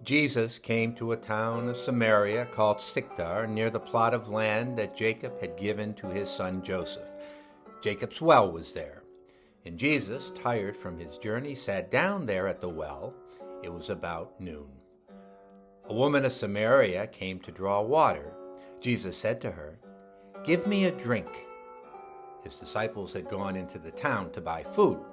Jesus came to a town of Samaria called Sychar, near the plot of land that Jacob had given to his son Joseph. Jacob's well was there, and Jesus, tired from his journey, sat down there at the well. It was about noon. A woman of Samaria came to draw water. Jesus said to her, "Give me a drink." His disciples had gone into the town to buy food.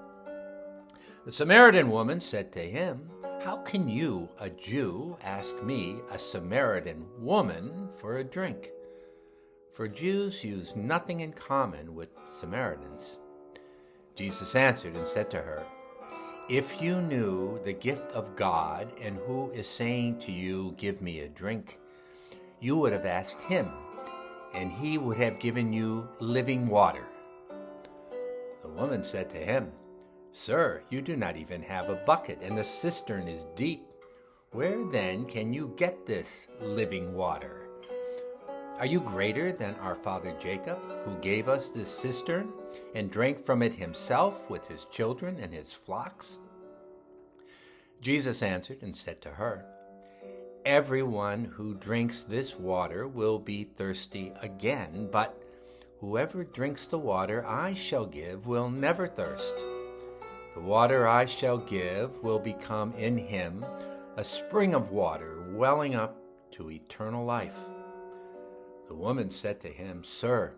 The Samaritan woman said to him, "How can you, a Jew, ask me, a Samaritan woman, for a drink?" For Jews use nothing in common with Samaritans. Jesus answered and said to her, "If you knew the gift of God and who is saying to you, 'Give me a drink,' you would have asked him, and he would have given you living water." The woman said to him, "Sir, you do not even have a bucket, and the cistern is deep. Where then can you get this living water? Are you greater than our father Jacob, who gave us this cistern and drank from it himself with his children and his flocks?" Jesus answered and said to her, "Everyone who drinks this water will be thirsty again, but whoever drinks the water I shall give will never thirst. The water I shall give will become in him a spring of water welling up to eternal life." The woman said to him, "Sir,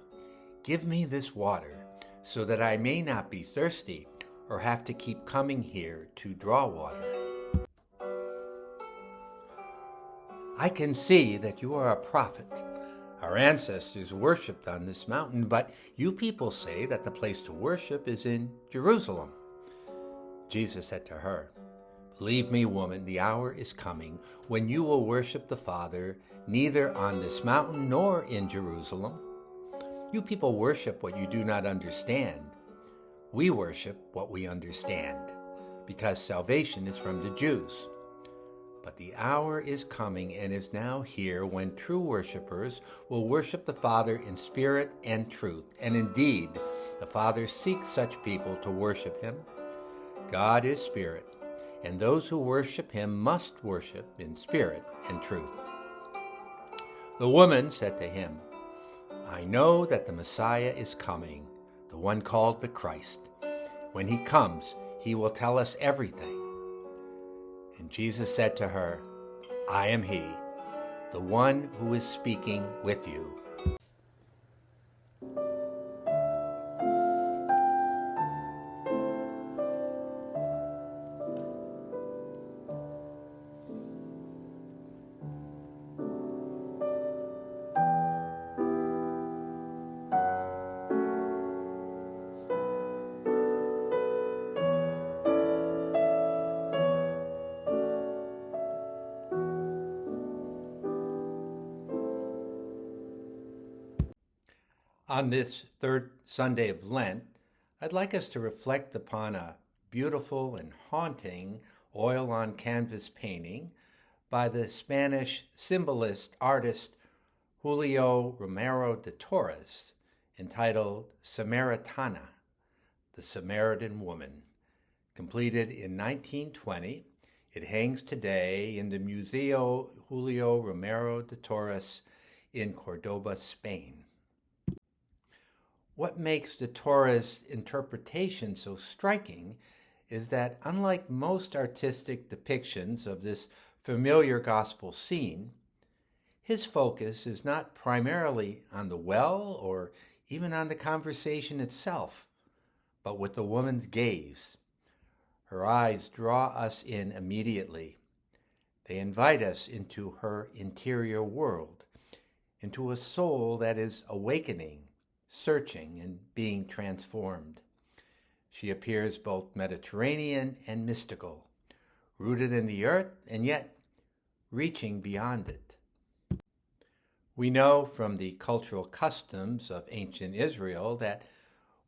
give me this water so that I may not be thirsty or have to keep coming here to draw water. I can see that you are a prophet. Our ancestors worshipped on this mountain, but you people say that the place to worship is in Jerusalem." Jesus said to her, "Believe me, woman, the hour is coming when you will worship the Father neither on this mountain nor in Jerusalem. You people worship what you do not understand. We worship what we understand, because salvation is from the Jews. But the hour is coming and is now here when true worshipers will worship the Father in spirit and truth. And indeed, the Father seeks such people to worship him. God is spirit, and those who worship him must worship in spirit and truth." The woman said to him, "I know that the Messiah is coming, the one called the Christ. When he comes, he will tell us everything." And Jesus said to her, "I am he, the one who is speaking with you." On this third Sunday of Lent, I'd like us to reflect upon a beautiful and haunting oil-on-canvas painting by the Spanish symbolist artist Julio Romerro de Torres, entitled Samaritana, the Samaritan Woman. Completed in 1920, it hangs today in the Museo Julio Romerro de Torres in Cordoba, Spain. What makes de Torres' interpretation so striking is that, unlike most artistic depictions of this familiar gospel scene, his focus is not primarily on the well or even on the conversation itself, but with the woman's gaze. Her eyes draw us in immediately. They invite us into her interior world, into a soul that is awakening, searching, and being transformed. She appears both Mediterranean and mystical, rooted in the earth and yet reaching beyond it. We know from the cultural customs of ancient Israel that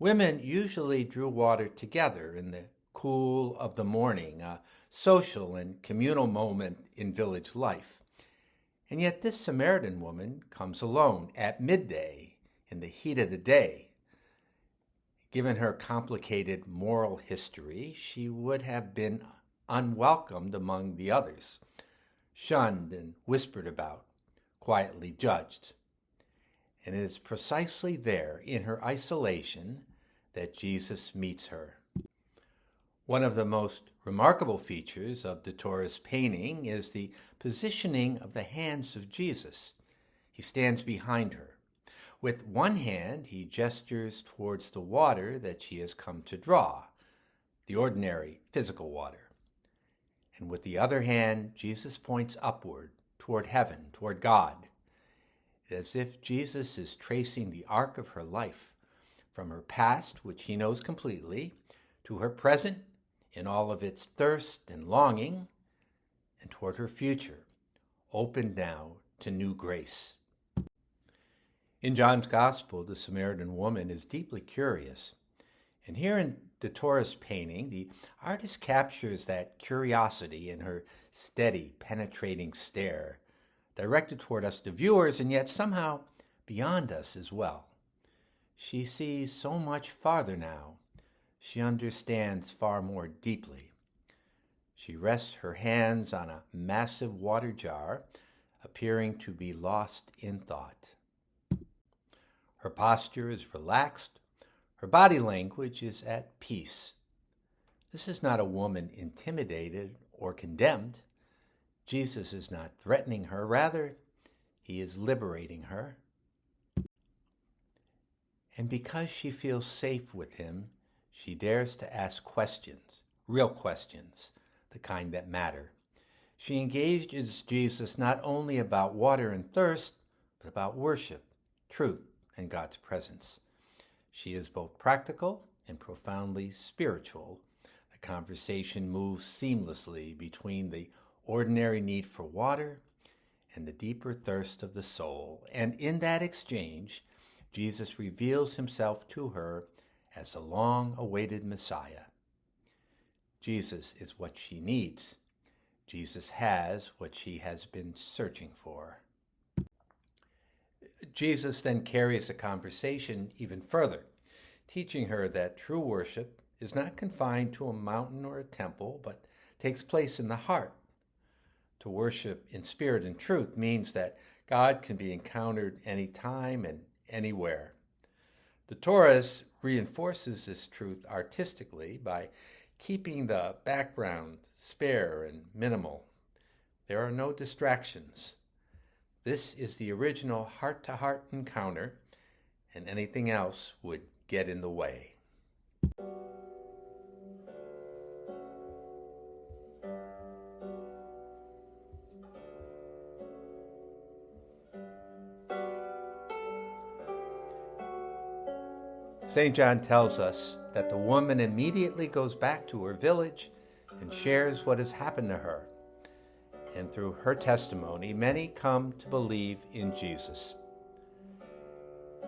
women usually drew water together in the cool of the morning, a social and communal moment in village life. And yet this Samaritan woman comes alone at midday in the heat of the day. Given her complicated moral history, she would have been unwelcomed among the others. shunned and whispered about, quietly judged. And it is precisely there, in her isolation, that Jesus meets her. One of the most remarkable features of de Torres' painting is the positioning of the hands of Jesus. He stands behind her. With one hand, he gestures towards the water that she has come to draw, the ordinary physical water. And with the other hand, Jesus points upward, toward heaven, toward God, as if Jesus is tracing the arc of her life, from her past, which he knows completely, to her present, in all of its thirst and longing, and toward her future, opened now to new grace. In John's Gospel, the Samaritan woman is deeply curious. And here in de Torres' painting, the artist captures that curiosity in her steady, penetrating stare, directed toward us, the viewers, and yet somehow beyond us as well. She sees so much farther now. She understands far more deeply. She rests her hands on a massive water jar, appearing to be lost in thought. Her posture is relaxed. Her body language is at peace. This is not a woman intimidated or condemned. Jesus is not threatening her. Rather, he is liberating her. And because she feels safe with him, she dares to ask questions, real questions, the kind that matter. She engages Jesus not only about water and thirst, but about worship, truth, and God's presence. She is both practical and profoundly spiritual. The conversation moves seamlessly between the ordinary need for water and the deeper thirst of the soul. And in that exchange, Jesus reveals himself to her as the long-awaited Messiah. Jesus is what she needs. Jesus has what she has been searching for. Jesus then carries the conversation even further, teaching her that true worship is not confined to a mountain or a temple, but takes place in the heart. To worship in spirit and truth means that God can be encountered anytime and anywhere. De Torres reinforces this truth artistically by keeping the background spare and minimal. There are no distractions. This is the original heart-to-heart encounter, and anything else would get in the way. St. John tells us that the woman immediately goes back to her village and shares what has happened to her. And through her testimony, many come to believe in Jesus.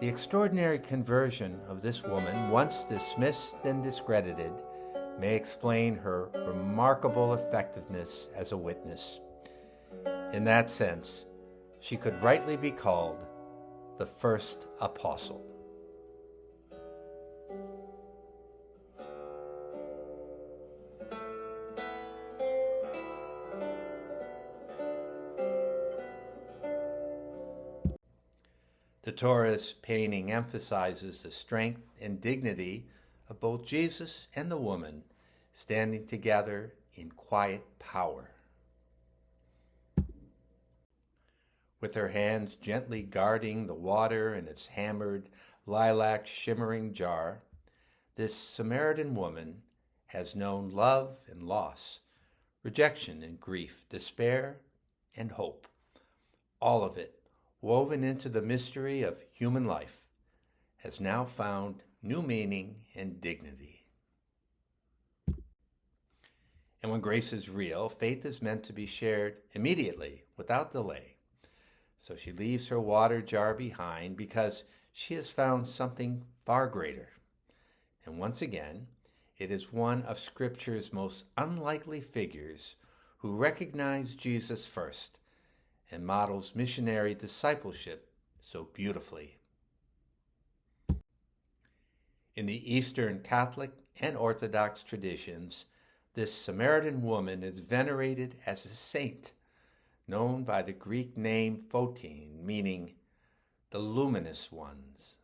The extraordinary conversion of this woman, once dismissed and discredited, may explain her remarkable effectiveness as a witness. In that sense, she could rightly be called the first apostle. De Torres' painting emphasizes the strength and dignity of both Jesus and the woman standing together in quiet power. With her hands gently guarding the water in its hammered, lilac shimmering jar, this Samaritan woman has known love and loss, rejection and grief, despair and hope, all of it woven into the mystery of human life, has now found new meaning and dignity. And when grace is real, faith is meant to be shared immediately, without delay. So she leaves her water jar behind because she has found something far greater. And once again, it is one of Scripture's most unlikely figures who recognized Jesus first and models missionary discipleship so beautifully. In the Eastern Catholic and Orthodox traditions, this Samaritan woman is venerated as a saint, known by the Greek name Photin, meaning the luminous ones.